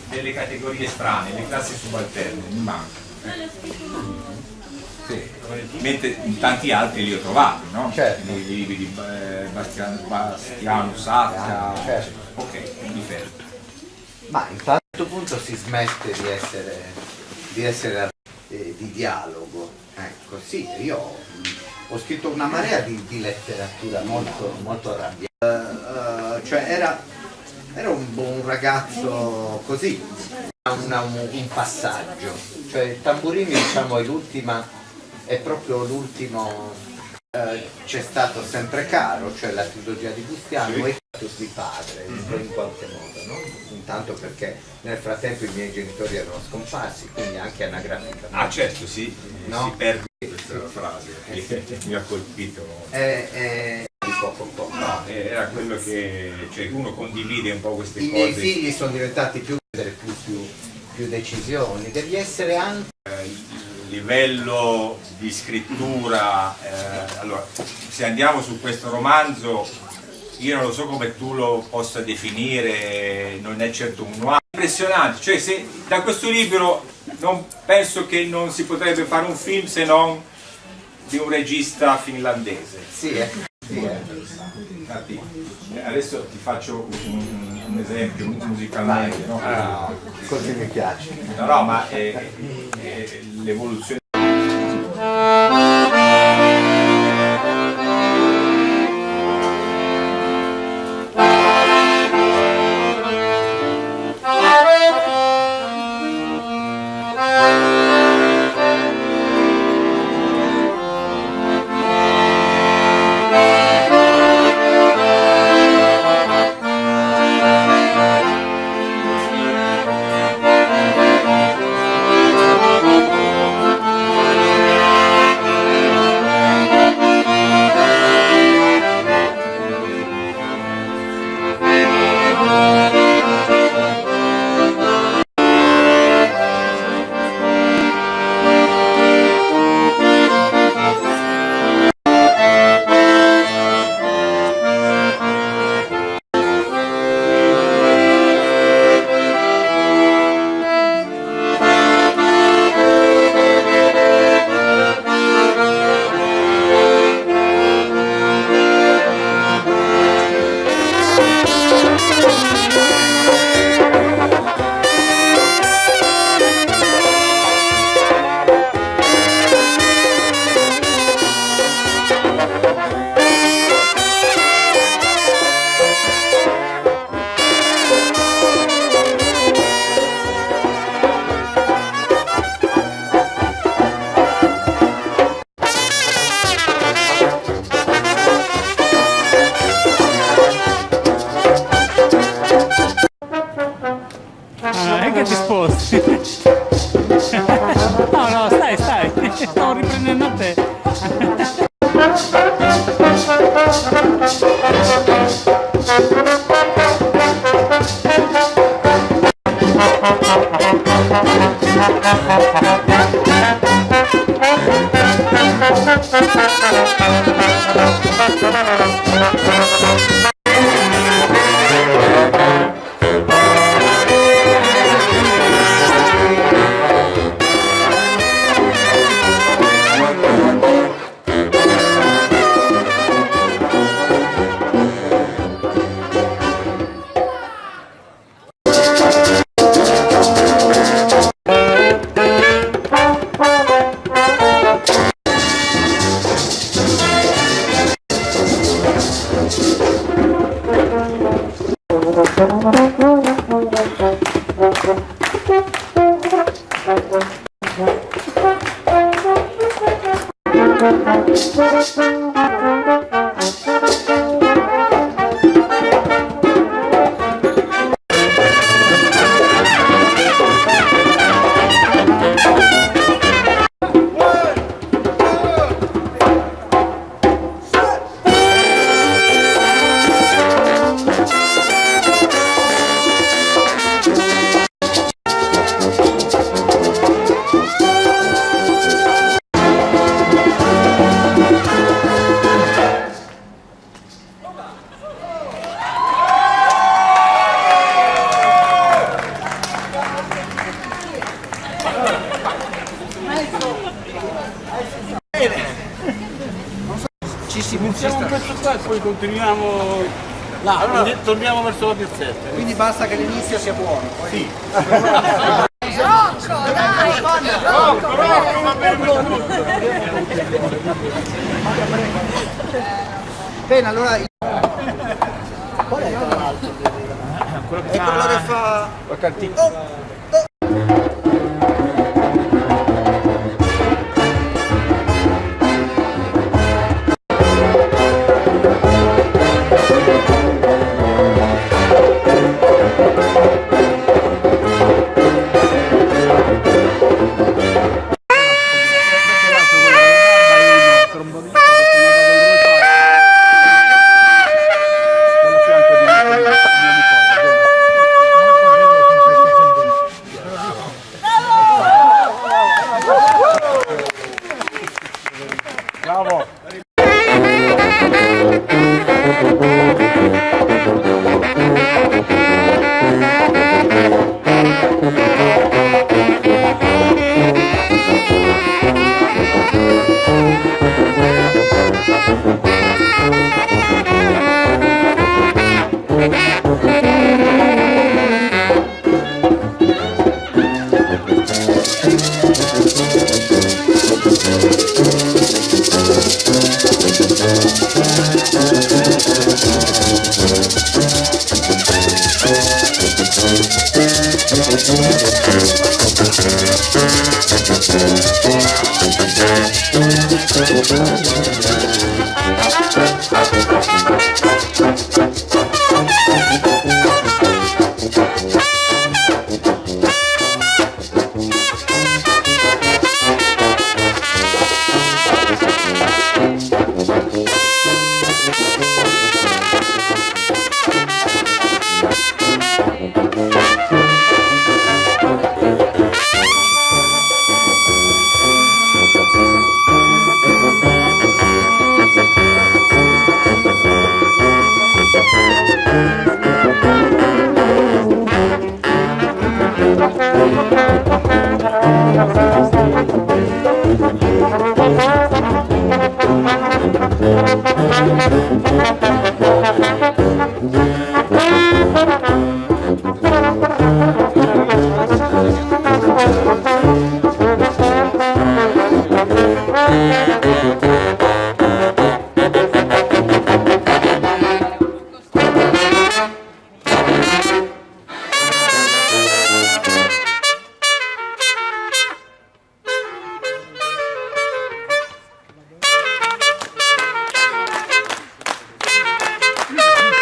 Delle categorie strane, le classi subalterne, mi manca. Sì. Mentre in tanti altri li ho trovati, no? Certo. Nei libri di Bastiano Sacca, certo. Ok, mi fermo. Ma in un certo punto si smette di essere di dialogo. Ecco, sì, io ho scritto una marea di letteratura molto arrabbiata. Cioè era un ragazzo così, un passaggio. Cioè il Tamburini, diciamo, è proprio l'ultimo. C'è stato Sempre Caro, cioè la trilogia di Bustiano, sì. E Status di padre, in qualche modo, no? Intanto perché nel frattempo i miei genitori erano scomparsi, quindi anche anagraficamente. Ah certo, sì, no? Si perde questa frase che mi ha colpito. Di poco. No, era quello che, cioè, uno condivide un po' queste cose. I miei figli sono diventati più decisioni, devi essere anche... Il livello di scrittura, allora, se andiamo su questo romanzo, io non lo so come tu lo possa definire, non è certo un noir. Impressionante, cioè se da questo libro non penso che non si potrebbe fare un film se non di un regista finlandese. Sì, Infatti, adesso ti faccio un esempio musicalmente, no? Così mi piace. No, ma l'evoluzione. Che ti sposti? No, stai, stavo riprendendo a te. Iniziamo un pezzo qua e poi continuiamo là, allora, torniamo verso la piazzetta. Quindi basta che l'inizio sia buono. Poi... Sì. Rocco, dai! Rocco, Bene, allora... Qual è l'altro? È quello che fa...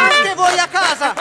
anche voi a casa!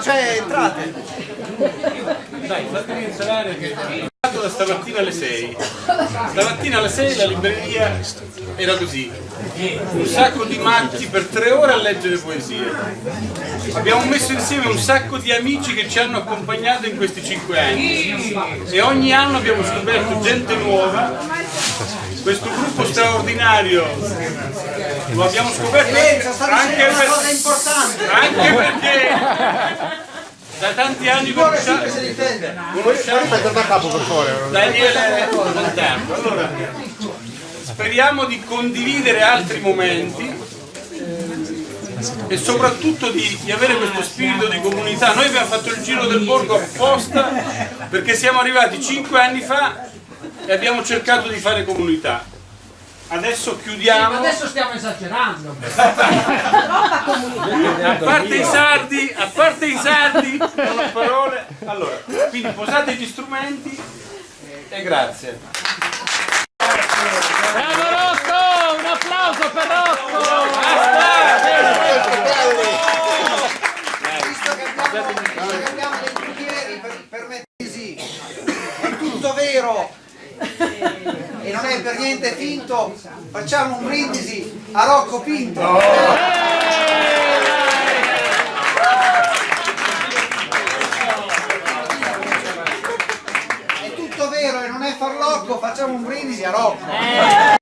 cioè entrate. Dai, fatemi entrare che da stamattina alle 6. Stamattina alle 6 la libreria era così. Un sacco di matti per 3 ore a leggere poesie. Abbiamo messo insieme un sacco di amici che ci hanno accompagnato in questi 5 anni. E ogni anno abbiamo scoperto gente nuova. Questo gruppo straordinario lo abbiamo scoperto anche perché da tanti anni conosciamo Daniele Montano. Allora, speriamo di condividere altri momenti e soprattutto di avere questo spirito di comunità. Noi abbiamo fatto il giro del borgo apposta perché siamo arrivati 5 anni fa e abbiamo cercato di fare comunità. Adesso chiudiamo. Ma adesso stiamo esagerando. A parte i sardi, non ho parole. Allora, quindi posate gli strumenti e grazie. Bravo Rocco! Un applauso per Rocco! Visto che abbiamo dei cughieri, permettesi, è tutto vero e non è per niente finto, facciamo un brindisi a Rocco Pinto. È tutto vero e non è farlocco, facciamo un brindisi a Rocco.